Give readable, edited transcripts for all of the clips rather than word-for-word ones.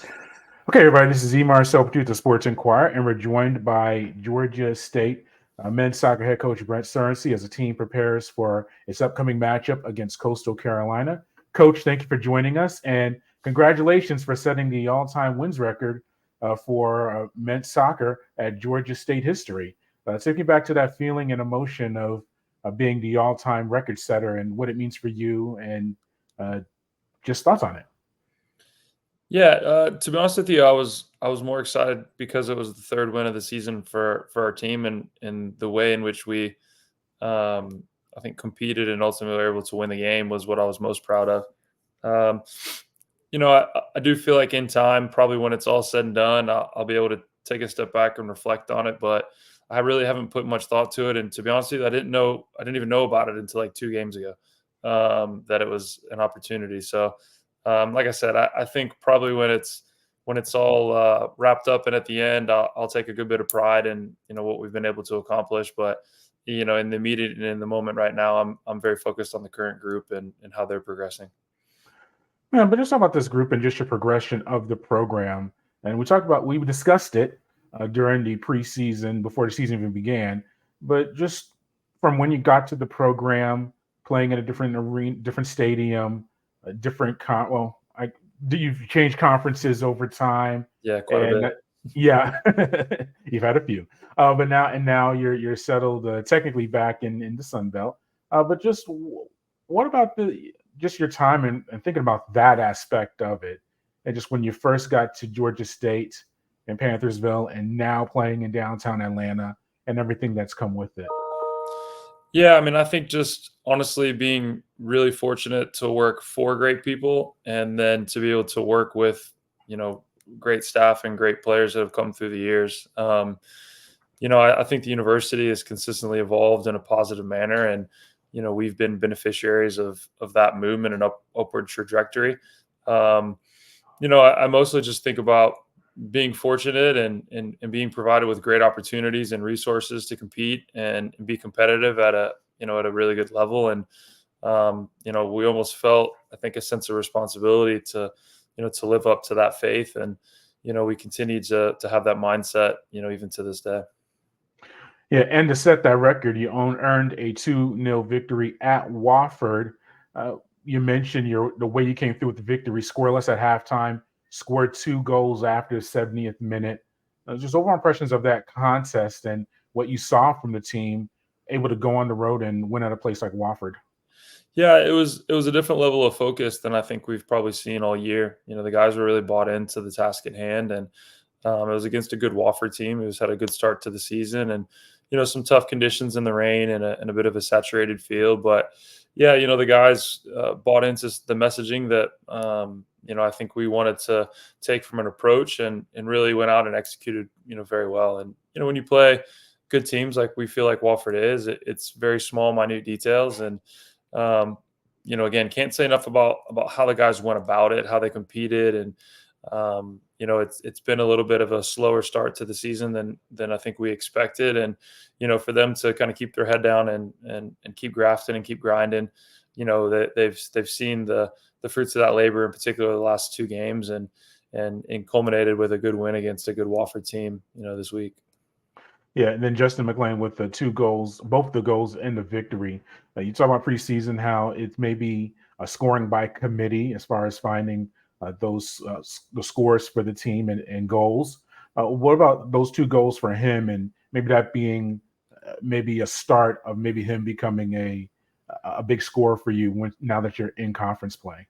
Okay, everybody, this is Emar Self with the Sports Inquirer, and we're joined by Georgia State men's soccer head coach Brett Surrency as the team prepares for its upcoming matchup against Coastal Carolina. Coach, thank you for joining us, and congratulations for setting the all-time wins record for men's soccer at Georgia State history. Take me back to that feeling and emotion of being the all-time record setter and what it means for you, and uh, just thoughts on it. Yeah, to be honest with you, I was more excited because it was the third win of the season for our team, and the way in which we I think competed and ultimately were able to win the game was what I was most proud of. Um, I do feel like in time, probably when it's all said and done, I'll be able to take a step back and reflect on it. But I really haven't put much thought to it, and to be honest with you, I didn't even know about it until like 2 games ago, that it was an opportunity. So, like I said, I think probably when it's all wrapped up and at the end, I'll take a good bit of pride in what we've been able to accomplish. But in the immediate and in the moment right now, I'm very focused on the current group and how they're progressing. Yeah, but just talk about this group and just your progression of the program. And we discussed it during the preseason before the season even began. But just from when you got to the program, playing in a different arena, different stadium, a different well, do you've changed conferences over time, Yeah, quite a and bit. yeah, you've had a few. But now you're settled technically back in the Sun Belt. But just what about the just your time and thinking about that aspect of it, and just when you first got to Georgia State and Panthersville, and now playing in downtown Atlanta and everything that's come with it. Yeah, I mean, I think just honestly being really fortunate to work for great people and then to be able to work with, you know, great staff and great players that have come through the years. I think the university has consistently evolved in a positive manner, and we've been beneficiaries of that movement and upward trajectory. Um, I mostly just think about being fortunate and being provided with great opportunities and resources to compete and be competitive at a really good level. And we almost felt, I think, a sense of responsibility to live up to that faith. And we continue to have that mindset, even to this day. Yeah, and to set that record, you earned a 2-0 victory at Wofford. You mentioned the way you came through with the victory, scoreless at halftime, scored 2 goals after the 70th minute. Just overall impressions of that contest and what you saw from the team, able to go on the road and win at a place like Wofford. Yeah, it was a different level of focus than I think we've probably seen all year. The guys were really bought into the task at hand, and it was against a good Wofford team who's had a good start to the season, and some tough conditions in the rain and a bit of a saturated field. But yeah, the guys bought into the messaging that I think we wanted to take from an approach, and really went out and executed very well. And when you play good teams like we feel like Wofford is, it's very small, minute details. And um, again, can't say enough about how the guys went about it, how they competed. And it's been a little bit of a slower start to the season than I think we expected. And for them to kind of keep their head down and keep grafting and keep grinding, that they've seen the fruits of that labor, in particular the last 2 games, and culminated with a good win against a good Wofford team this week. Yeah, and then Justin McLean with the 2 goals, both the goals and the victory. You talk about preseason, how it's maybe a scoring by committee as far as finding the scores for the team and goals. What about those 2 goals for him, and maybe that being maybe a start of maybe him becoming a big scorer for you now that you're in conference play?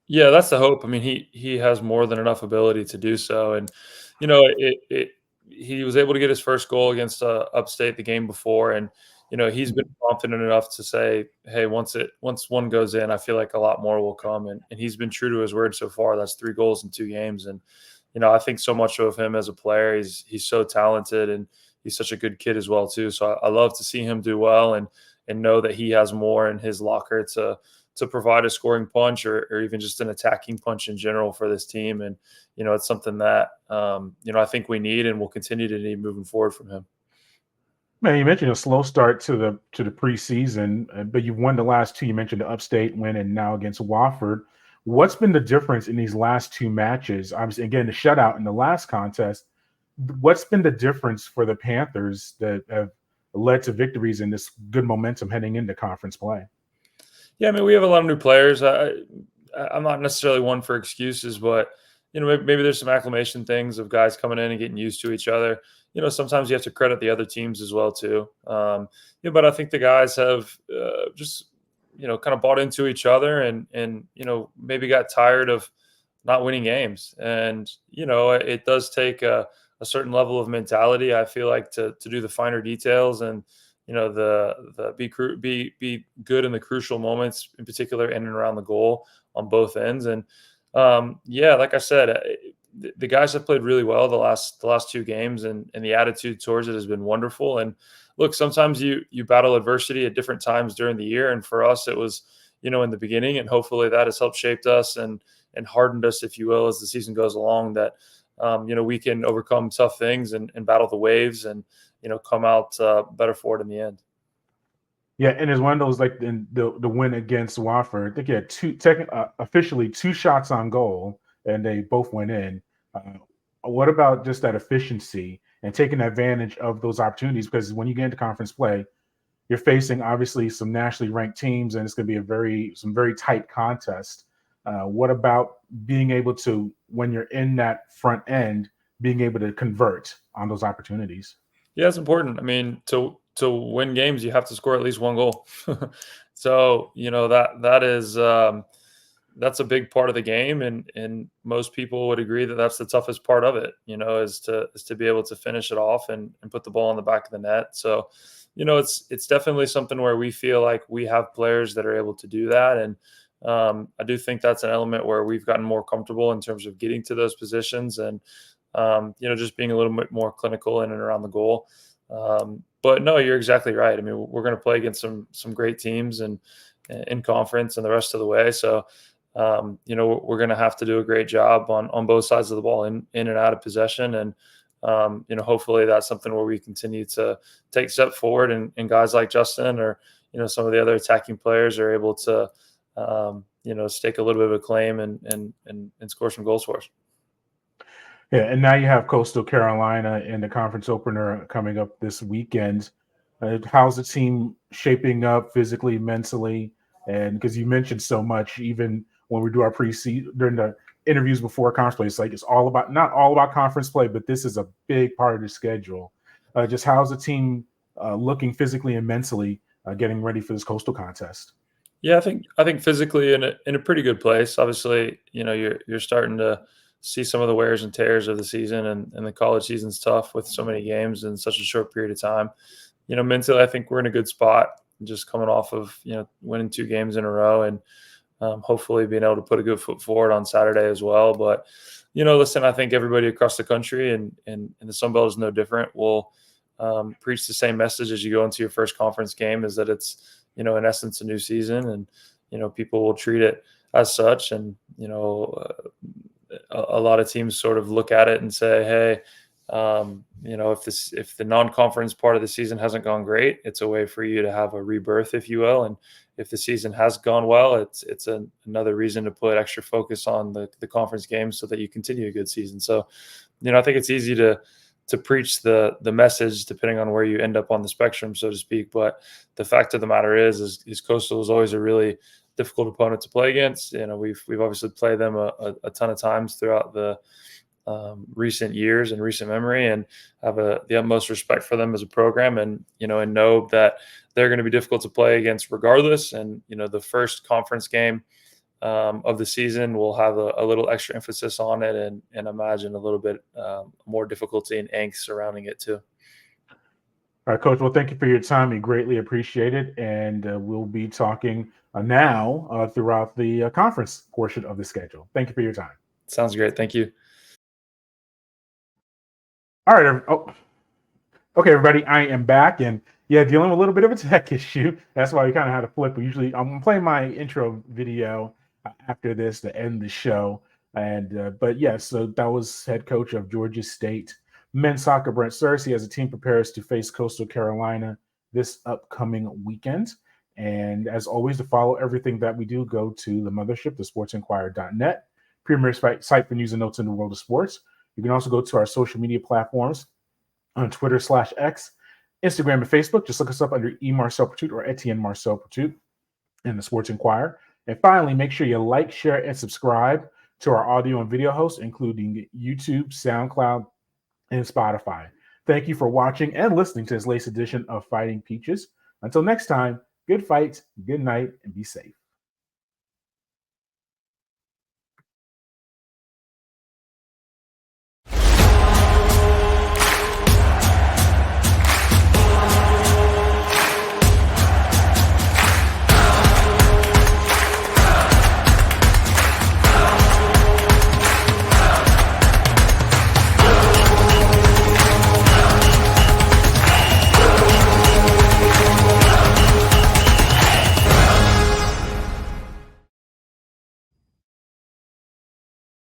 Yeah, that's the hope. I mean, he has more than enough ability to do so, and he was able to get his first goal against Upstate the game before, and he's been confident enough to say, "Hey, once one goes in, I feel like a lot more will come," and he's been true to his word so far. That's 3 goals in 2 games, and I think so much of him as a player. He's so talented, and he's such a good kid as well too. So I love to see him do well and know that he has more in his locker to provide a scoring punch or even just an attacking punch in general for this team. And, it's something that, I think we need and will continue to need moving forward from him. Man, you mentioned a slow start to the preseason, but you've won the last two. You mentioned the Upstate win and now against Wofford. What's been the difference in these last two matches? Obviously, again, the shutout in the last contest. What's been the difference for the Panthers that have led to victories in this good momentum heading into conference play? Yeah, I mean, we have a lot of new players. I'm not necessarily one for excuses, but maybe there's some acclimation things of guys coming in and getting used to each other. Sometimes you have to credit the other teams as well too. But I think the guys have just kind of bought into each other and maybe got tired of not winning games. And it does take a certain level of mentality, I feel like, to do the finer details and the be good in the crucial moments, in particular in and around the goal on both ends. And like I said, the guys have played really well the last two games, and the attitude towards it has been wonderful. And look, sometimes you battle adversity at different times during the year, and for us it was in the beginning, and hopefully that has helped shaped us and hardened us, if you will, as the season goes along, that we can overcome tough things and battle the waves and come out better for it in the end. Yeah, and it's one of those, like in the win against Wofford, I think he had officially two shots on goal, and they both went in. What about just that efficiency and taking advantage of those opportunities? Because when you get into conference play, you're facing obviously some nationally ranked teams, and it's going to be some very tight contest. What about being able to, when you're in that front end, being able to convert on those opportunities? Yeah, it's important. I mean, to win games, you have to score at least one goal. So that is that's a big part of the game, and most people would agree that that's the toughest part of it. Is to be able to finish it off and put the ball in the back of the net. So it's definitely something where we feel like we have players that are able to do that, and I do think that's an element where we've gotten more comfortable in terms of getting to those positions and just being a little bit more clinical in and around the goal. But no, you're exactly right. I mean, we're going to play against some great teams and in conference and the rest of the way. So, we're going to have to do a great job on both sides of the ball, in and out of possession. And, hopefully that's something where we continue to take a step forward, and guys like Justin or, some of the other attacking players are able to, stake a little bit of a claim and score some goals for us. Yeah, and now you have Coastal Carolina in the conference opener coming up this weekend. How's the team shaping up physically, mentally? And because you mentioned so much, even when we do our pre-season during the interviews before conference play, it's like it's not all about conference play, but this is a big part of the schedule. Just how's the team looking physically and mentally, getting ready for this Coastal contest? Yeah, I think physically in a pretty good place. Obviously, you're starting to see some of the wears and tears of the season, and the college season's tough with so many games in such a short period of time. Mentally, I think we're in a good spot, just coming off of winning two games in a row, and hopefully being able to put a good foot forward on Saturday as well. But listen, I think everybody across the country and the Sun Belt is no different. Will preach the same message as you go into your first conference game, is that it's in essence a new season, and people will treat it as such. And a lot of teams sort of look at it and say, hey, if the non-conference part of the season hasn't gone great, it's a way for you to have a rebirth, if you will. And if the season has gone well, it's another reason to put extra focus on the conference games so that you continue a good season. So, I think it's easy to preach the message depending on where you end up on the spectrum, so to speak. But the fact of the matter is Coastal is always a really difficult opponent to play against. We've obviously played them a ton of times throughout the recent years and recent memory, and have the utmost respect for them as a program, and know that they're going to be difficult to play against regardless. And the first conference game of the season will have a little extra emphasis on it, and imagine a little bit more difficulty and angst surrounding it too. All right, Coach. Well, thank you for your time. We greatly appreciate it. And we'll be talking now throughout the conference portion of the schedule. Thank you for your time. Sounds great. Thank you. All right. Okay, everybody. I am back. And yeah, dealing with a little bit of a tech issue. That's why we kind of had to flip. Usually I'm playing my intro video after this to end the show. And but yeah, so that was head coach of Georgia State men's soccer, Brett Surrency, as the team prepares to face Coastal Carolina this upcoming weekend. And as always, to follow everything that we do, go to the mothership, thesportsinquirer.net, premier site for news and notes in the world of sports. You can also go to our social media platforms on Twitter/X, Instagram, and Facebook. Just look us up under E. Marcel Pertut or Etienne Marcel Pertut in the Sports Inquirer. And finally, make sure you like, share, and subscribe to our audio and video hosts, including YouTube, SoundCloud, and Spotify. Thank you for watching and listening to this latest edition of Fighting Peaches. Until next time, good fights, good night, and be safe.